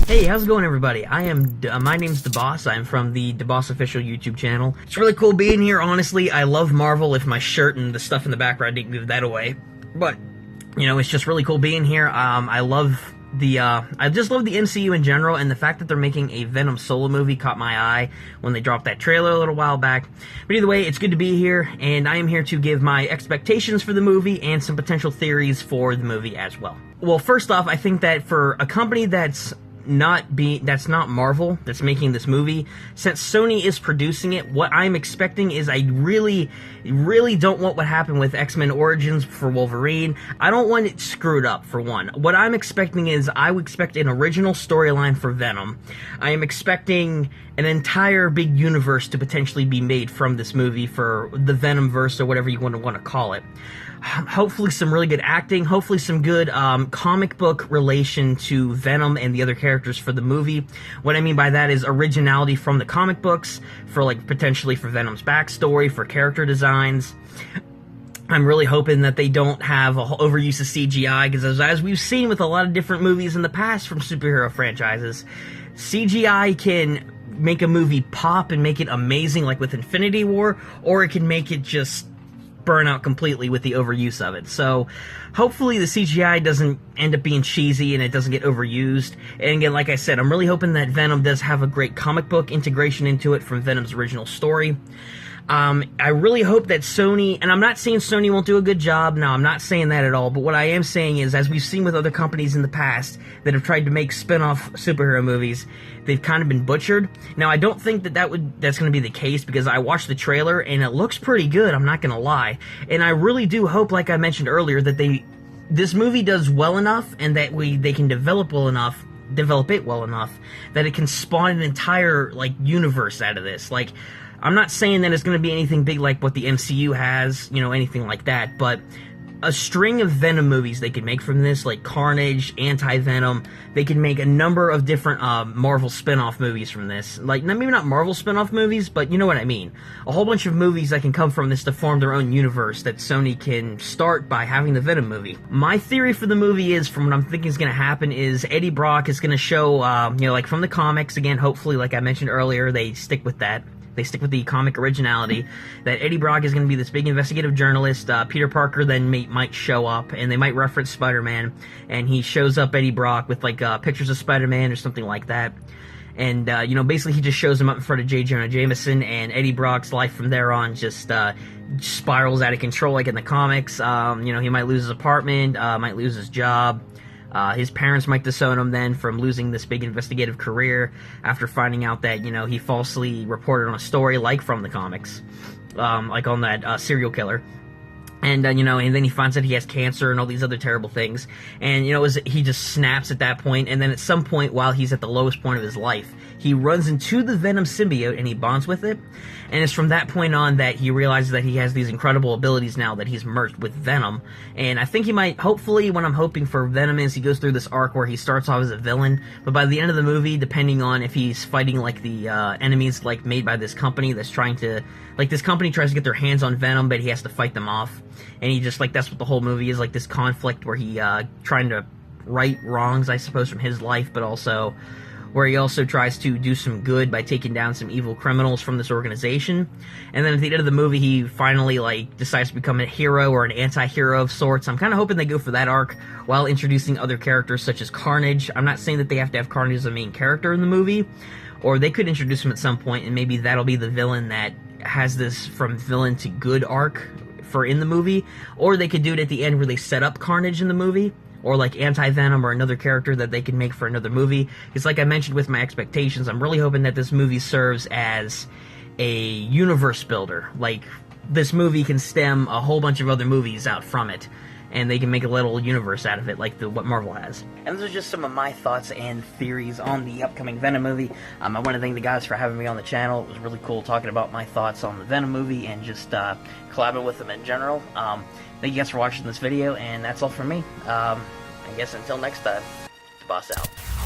Hey, how's it going, everybody? My name's DaBoss. I'm from the DaBoss official YouTube channel. It's really cool being here, honestly. I love Marvel, if my shirt and the stuff in the background didn't give that away. But, you know, it's just really cool being here. I just love the MCU in general, and the fact that they're making a Venom solo movie caught my eye when they dropped that trailer a little while back. But either way, it's good to be here, and I am here to give my expectations for the movie and some potential theories for the movie as well. Well, first off, I think that for a company that's not Marvel that's making this movie, since Sony is producing it, what I'm expecting is I really don't want what happened with X-Men Origins for Wolverine. I don't want it screwed up, for one. What I'm expecting is I would expect an original storyline for Venom. I am expecting an entire big universe to potentially be made from this movie for the Venomverse or whatever you want to call it. Hopefully some really good acting, hopefully some good comic book relation to Venom and the other characters for the movie. What I mean by that is originality from the comic books, for like potentially for Venom's backstory, for character designs. I'm really hoping that they don't have a whole overuse of CGI, because as we've seen with a lot of different movies in the past from superhero franchises, CGI can make a movie pop and make it amazing, like with Infinity War, or it can make it just burn out completely with the overuse of it. So hopefully the CGI doesn't end up being cheesy and it doesn't get overused. And again, like I said, I'm really hoping that Venom does have a great comic book integration into it from Venom's original story. I really hope that Sony, and I'm not saying Sony won't do a good job, no, I'm not saying that at all, but what I am saying is, as we've seen with other companies in the past that have tried to make spin-off superhero movies, they've kind of been butchered. Now, I don't think that's going to be the case, because I watched the trailer and it looks pretty good, I'm not going to lie. And I really do hope, like I mentioned earlier, that this movie does well enough, and that they can develop it well enough, that it can spawn an entire, like, universe out of this. Like, I'm not saying that it's going to be anything big like what the MCU has, you know, anything like that, but a string of Venom movies they could make from this, like Carnage, Anti-Venom. They could make a number of different Marvel spin-off movies from this. Like, maybe not Marvel spin-off movies, but you know what I mean. A whole bunch of movies that can come from this to form their own universe that Sony can start by having the Venom movie. My theory for the movie is, from what I'm thinking is going to happen, is Eddie Brock is going to show, you know, like from the comics, again, hopefully, like I mentioned earlier, they stick with that. They stick with the comic originality, that Eddie Brock is going to be this big investigative journalist. Peter Parker then might show up, and they might reference Spider-Man, and he shows up, Eddie Brock, with like pictures of Spider-Man or something like that. And, you know, basically he just shows him up in front of J. Jonah Jameson, and Eddie Brock's life from there on just spirals out of control like in the comics. You know, he might lose his apartment, might lose his job. His parents might disown him then from losing this big investigative career after finding out that, you know, he falsely reported on a story like from the comics, like on that serial killer. And, you know, and then he finds out he has cancer and all these other terrible things. And, you know, he just snaps at that point. And then at some point, while he's at the lowest point of his life, he runs into the Venom symbiote and he bonds with it. And it's from that point on that he realizes that he has these incredible abilities now that he's merged with Venom. And I think he might, hopefully, what I'm hoping for Venom is he goes through this arc where he starts off as a villain, but by the end of the movie, depending on if he's fighting like the enemies like made by this company that's trying to, like this company tries to get their hands on Venom, but he has to fight them off. And he just, like, that's what the whole movie is, like this conflict where he trying to right wrongs, I suppose, from his life, but also where he also tries to do some good by taking down some evil criminals from this organization. And then at the end of the movie, he finally, like, decides to become a hero or an anti-hero of sorts. I'm kind of hoping they go for that arc while introducing other characters such as Carnage. I'm not saying that they have to have Carnage as a main character in the movie, or they could introduce him at some point, and maybe that'll be the villain that has this from villain to good arc for in the movie. Or they could do it at the end where they set up Carnage in the movie, or like Anti-Venom or another character that they can make for another movie. Because like I mentioned with my expectations, I'm really hoping that this movie serves as a universe builder. Like, this movie can stem a whole bunch of other movies out from it, and they can make a little universe out of it, like what Marvel has. And those are just some of my thoughts and theories on the upcoming Venom movie. I want to thank the guys for having me on the channel. It was really cool talking about my thoughts on the Venom movie and just collabing with them in general. Thank you guys for watching this video, and that's all from me. I guess until next time, DaBoss out.